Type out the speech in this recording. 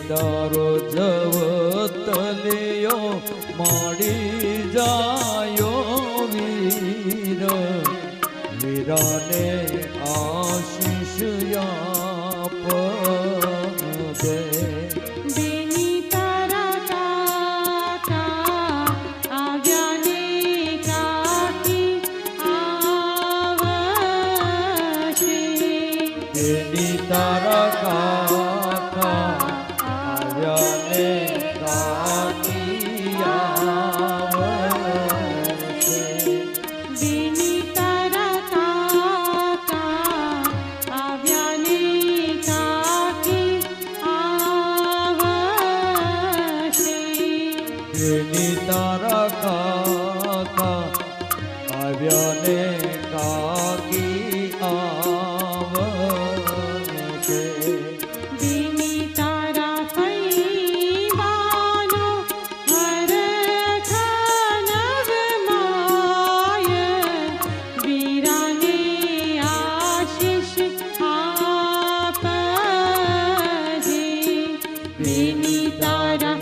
તારો જવતલિયો મળી જાયો વીર વીરાને આશીષ આપજે તારા કાકા આવ્યાને કાકી આવશે બેની તારા કાકા આવ્યાને કાકી આવશે બેની તારા કાકા આવ્યાને કાકી આવશે બેની તારા ફૈવાનો હરખ નવમાય વીરાને આશીષ આપજે બેની તારા